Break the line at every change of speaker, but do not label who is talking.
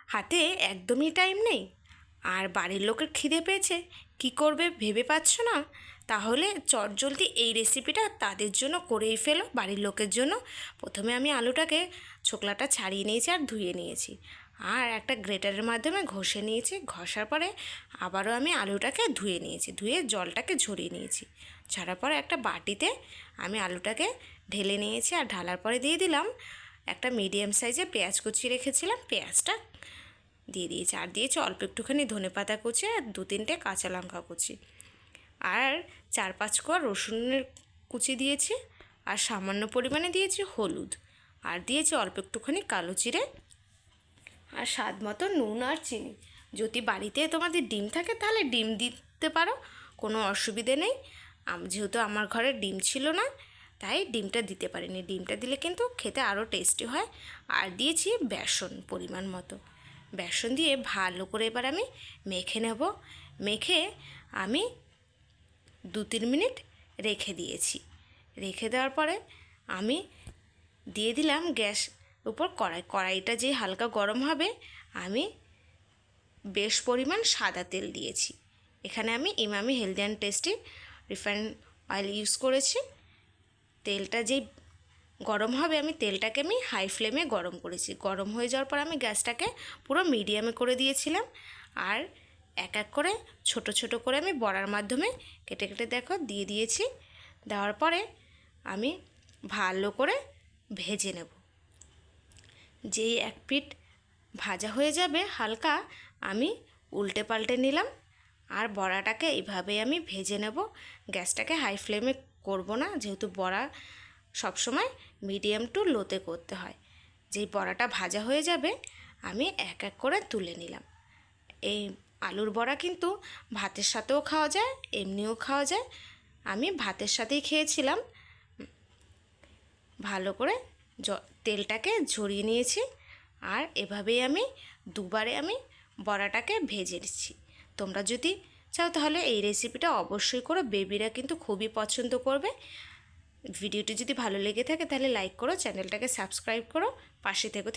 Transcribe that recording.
হাতে একদমই টাইম নেই আর বাড়ির লোকের খিদে পেয়েছে, কি করবে ভেবে পাচ্ছ না? তাহলে চটজলদি এই রেসিপিটা তাদের জন্য করেই ফেলো, বাড়ির লোকের জন্য। প্রথমে আমি আলুটাকে ছোকলাটা ছাড়িয়ে নিয়েছি আর ধুয়ে নিয়েছি, আর একটা গ্রেটারের মাধ্যমে ঘষে নিয়েছি। ঘষার পরে আবারও আমি আলুটাকে ধুয়ে নিয়েছি, ধুয়ে জলটাকে ঝরিয়ে নিয়েছি। ছাড়ার পরে একটা বাটিতে আমি আলুটাকে ঢেলে নিয়েছি, আর ঢালার পরে দিয়ে দিলাম একটা মিডিয়াম সাইজে পেঁয়াজ কুচি রেখেছিলাম, পেঁয়াজটা দিয়ে দিয়েছি। আর দিয়েছি অল্প একটুখানি ধনেপাতা কুচি আর 2-3টে কাঁচা লঙ্কা কুচি, আর 4-5 কোয়া রসুনের কুচি দিয়েছি, আর সামান্য পরিমাণে দিয়েছি হলুদ, আর দিয়েছি অল্প একটুখানি কালো জিরে, আর স্বাদ মতো নুন আর চিনি। যদি বাড়িতে তোমাদের ডিম থাকে তাহলে ডিম দিতে পারো, কোনো অসুবিধে নেই। যেহেতু আমার ঘরে ডিম ছিল না, তাই ডিমটা দিতে পারিনি। ডিমটা দিলে কিন্তু খেতে আরও টেস্টি হয়। আর দিয়েছি বেসন পরিমাণ মতো। বেসন দিয়ে ভালো করে এবার আমি মেখে নেব। মেখে আমি 2-3 মিনিট রেখে দিয়েছি। রেখে দেওয়ার পরে আমি দিয়ে দিলাম গ্যাস উপর কড়াইটা যে হালকা গরম হবে, আমি বেশ পরিমাণ সাদা তেল দিয়েছি। এখানে আমি Emami healthy and tasty refined oil use করেছি। তেলটা যেই গরম হবে, তেলটাকে আমি হাই ফ্লেমে গরম করেছি। গরম হয়ে যাওয়ার পর আমি গ্যাসটাকে পুরো মিডিয়ামে করে দিয়েছিলাম, আর এক এক করে ছোট ছোট করে আমি বড়ার মাধ্যমে কেটে কেটে দিয়ে দিয়েছি। দেওয়ার পরে আমি ভালো করে ভেজে নেব। যেই এক পিঠ ভাজা হয়ে যাবে হালকা, আমি উল্টে পাল্টে নিলাম, আর বড়াটাকে এইভাবেই আমি ভেজে নেব। গ্যাসটাকে হাই ফ্লেমে করব না, যেহেতু বড়া সবসময় মিডিয়াম টু লোতে করতে হয়। যেই বড়াটা ভাজা হয়ে যাবে আমি এক এক করে তুলে নিলাম। এই আলুর বড়া কিন্তু ভাতের সাথেও খাওয়া যায়, এমনিও খাওয়া যায়। আমি ভাতের সাথেই খেয়েছিলাম। ভালো করে তেলটাকে ঝরিয়ে নিয়েছি, আর এভাবেই আমি দুবারে আমি বড়াটাকে ভেজে নিচ্ছি। তোমরা যদি চাও তাহলে এই রেসিপিটা অবশ্যই করো, বেবিরা কিন্তু খুবই পছন্দ করবে। ভিডিওটি যদি ভালো লেগে থাকে তাহলে লাইক করো, চ্যানেলটাকে সাবস্ক্রাইব করো, পাশে থেকো।